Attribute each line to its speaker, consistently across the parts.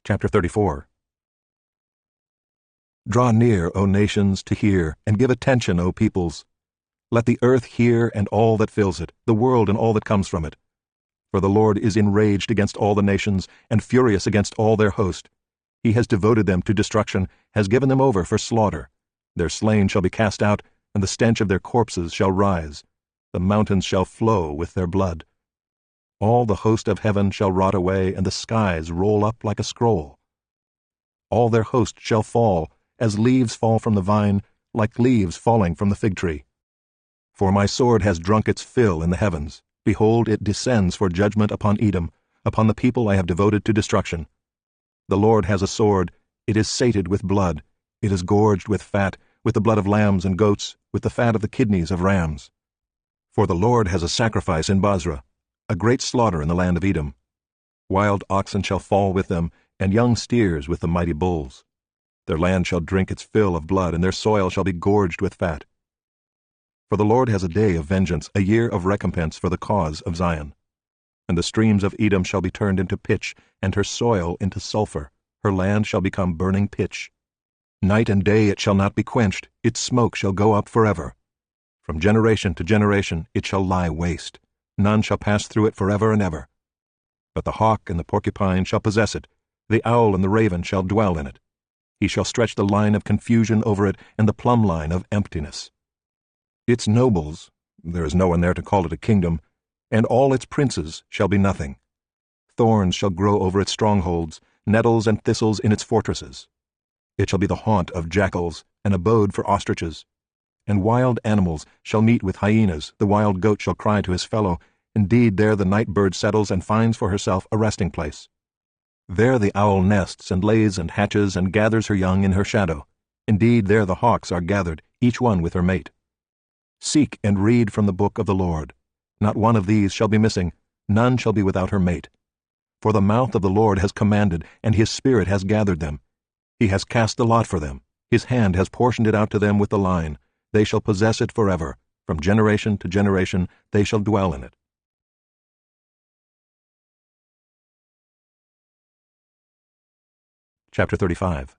Speaker 1: Chapter 34. Draw near, O nations, to hear, and give attention, O peoples. Let the earth hear and all that fills it, the world and all that comes from it. For the Lord is enraged against all the nations, and furious against all their host. He has devoted them to destruction, has given them over for slaughter. Their slain shall be cast out, and the stench of their corpses shall rise. The mountains shall flow with their blood. All the host of heaven shall rot away, and the skies roll up like a scroll. All their host shall fall, as leaves fall from the vine, like leaves falling from the fig tree. For my sword has drunk its fill in the heavens. Behold, it descends for judgment upon Edom, upon the people I have devoted to destruction. The Lord has a sword, it is sated with blood, it is gorged with fat, with the blood of lambs and goats, with the fat of the kidneys of rams. For the Lord has a sacrifice in Bozrah, a great slaughter in the land of Edom. Wild oxen shall fall with them, and young steers with the mighty bulls. Their land shall drink its fill of blood, and their soil shall be gorged with fat. For the Lord has a day of vengeance, a year of recompense for the cause of Zion. And the streams of Edom shall be turned into pitch, and her soil into sulfur. Her land shall become burning pitch. Night and day it shall not be quenched, its smoke shall go up forever. From generation to generation it shall lie waste. None shall pass through it forever and ever. But the hawk and the porcupine shall possess it, the owl and the raven shall dwell in it. He shall stretch the line of confusion over it, and the plumb line of emptiness. Its nobles, there is no one there to call it a kingdom, and all its princes shall be nothing. Thorns shall grow over its strongholds, nettles and thistles in its fortresses. It shall be the haunt of jackals, an abode for ostriches. And wild animals shall meet with hyenas, the wild goat shall cry to his fellow. Indeed, there the night bird settles and finds for herself a resting place. There the owl nests and lays and hatches and gathers her young in her shadow. Indeed, there the hawks are gathered, each one with her mate. Seek and read from the book of the Lord. Not one of these shall be missing, none shall be without her mate. For the mouth of the Lord has commanded, and his spirit has gathered them. He has cast the lot for them. His hand has portioned it out to them with the line. They shall possess it forever. From generation to generation they shall dwell in it. Chapter 35.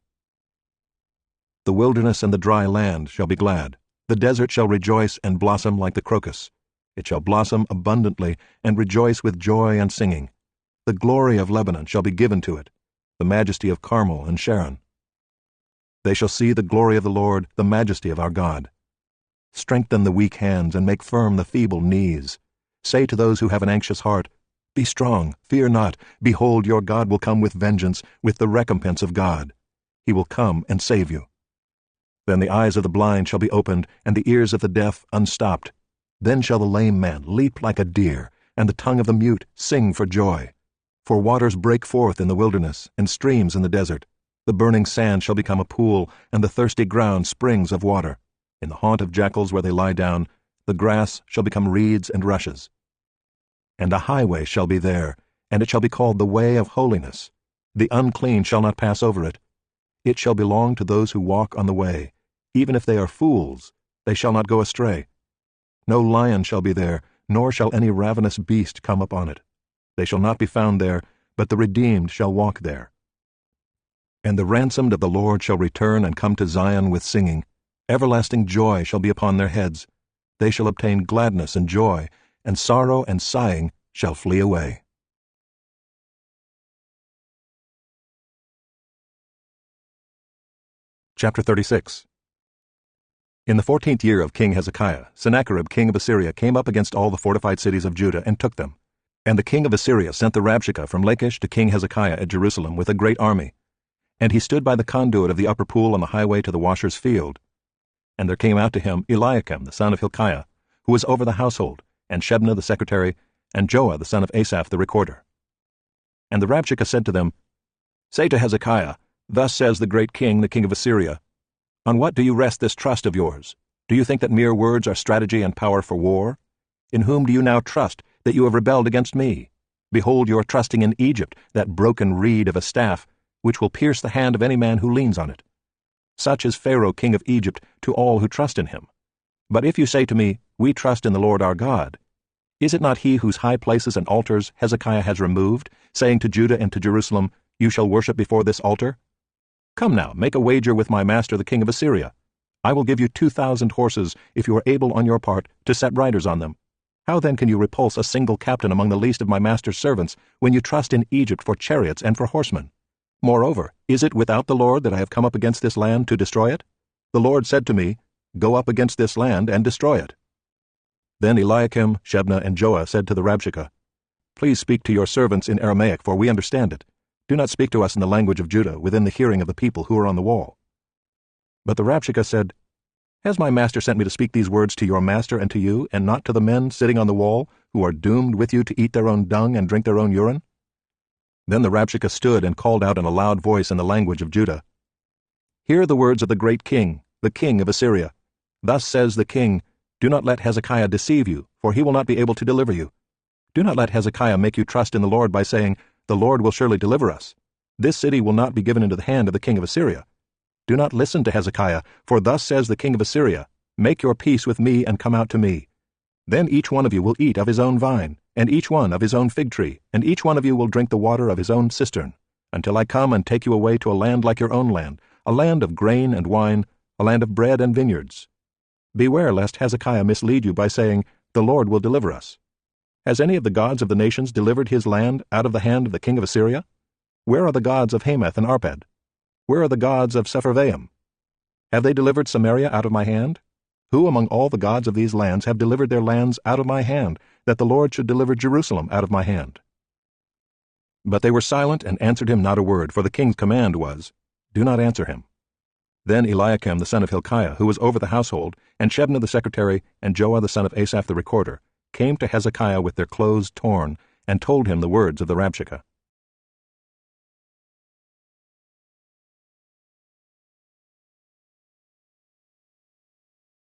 Speaker 1: The wilderness and the dry land shall be glad. The desert shall rejoice and blossom like the crocus. It shall blossom abundantly and rejoice with joy and singing. The glory of Lebanon shall be given to it, the majesty of Carmel and Sharon. They shall see the glory of the Lord, the majesty of our God. Strengthen the weak hands and make firm the feeble knees. Say to those who have an anxious heart, Be strong, fear not. Behold, your God will come with vengeance, with the recompense of God. He will come and save you. Then the eyes of the blind shall be opened, and the ears of the deaf unstopped. Then shall the lame man leap like a deer, and the tongue of the mute sing for joy. For waters break forth in the wilderness, and streams in the desert. The burning sand shall become a pool, and the thirsty ground springs of water. In the haunt of jackals where they lie down, the grass shall become reeds and rushes. And a highway shall be there, and it shall be called the way of holiness. The unclean shall not pass over it. It shall belong to those who walk on the way. Even if they are fools, they shall not go astray. No lion shall be there, nor shall any ravenous beast come upon it. They shall not be found there, but the redeemed shall walk there. And the ransomed of the Lord shall return and come to Zion with singing. Everlasting joy shall be upon their heads. They shall obtain gladness and joy, and sorrow and sighing shall flee away. Chapter 36. In the 14th year of King Hezekiah, Sennacherib king of Assyria came up against all the fortified cities of Judah and took them. And the king of Assyria sent the Rabshakeh from Lachish to King Hezekiah at Jerusalem with a great army. And he stood by the conduit of the upper pool on the highway to the washer's field. And there came out to him Eliakim the son of Hilkiah, who was over the household, and Shebna the secretary, and Joah the son of Asaph the recorder. And the Rabshakeh said to them, Say to Hezekiah, Thus says the great king, the king of Assyria, On what do you rest this trust of yours? Do you think that mere words are strategy and power for war? In whom do you now trust, that you have rebelled against me? Behold, you are trusting in Egypt, that broken reed of a staff, which will pierce the hand of any man who leans on it. Such is Pharaoh king of Egypt to all who trust in him. But if you say to me, We trust in the Lord our God, is it not he whose high places and altars Hezekiah has removed, saying to Judah and to Jerusalem, You shall worship before this altar? Come now, make a wager with my master the king of Assyria. I will give you 2,000 horses, if you are able on your part to set riders on them. How then can you repulse a single captain among the least of my master's servants, when you trust in Egypt for chariots and for horsemen? Moreover, is it without the Lord that I have come up against this land to destroy it? The Lord said to me, Go up against this land and destroy it. Then Eliakim, Shebna, and Joah said to the Rabshakeh, Please speak to your servants in Aramaic, for we understand it. Do not speak to us in the language of Judah, within the hearing of the people who are on the wall. But the Rabshakeh said, Has my master sent me to speak these words to your master and to you, and not to the men sitting on the wall, who are doomed with you to eat their own dung and drink their own urine? Then the Rabshakeh stood and called out in a loud voice in the language of Judah, Hear the words of the great king, the king of Assyria. Thus says the king, Do not let Hezekiah deceive you, for he will not be able to deliver you. Do not let Hezekiah make you trust in the Lord by saying, The Lord will surely deliver us. This city will not be given into the hand of the king of Assyria. Do not listen to Hezekiah, for thus says the king of Assyria, Make your peace with me and come out to me. Then each one of you will eat of his own vine, and each one of his own fig tree, and each one of you will drink the water of his own cistern, until I come and take you away to a land like your own land, a land of grain and wine, a land of bread and vineyards. Beware lest Hezekiah mislead you by saying, The Lord will deliver us. Has any of the gods of the nations delivered his land out of the hand of the king of Assyria? Where are the gods of Hamath and Arpad? Where are the gods of Sepharvaim? Have they delivered Samaria out of my hand? Who among all the gods of these lands have delivered their lands out of my hand, that the Lord should deliver Jerusalem out of my hand? But they were silent and answered him not a word, for the king's command was, Do not answer him. Then Eliakim the son of Hilkiah, who was over the household, and Shebna the secretary, and Joah the son of Asaph the recorder, came to Hezekiah with their clothes torn, and told him the words of the Rabshakeh.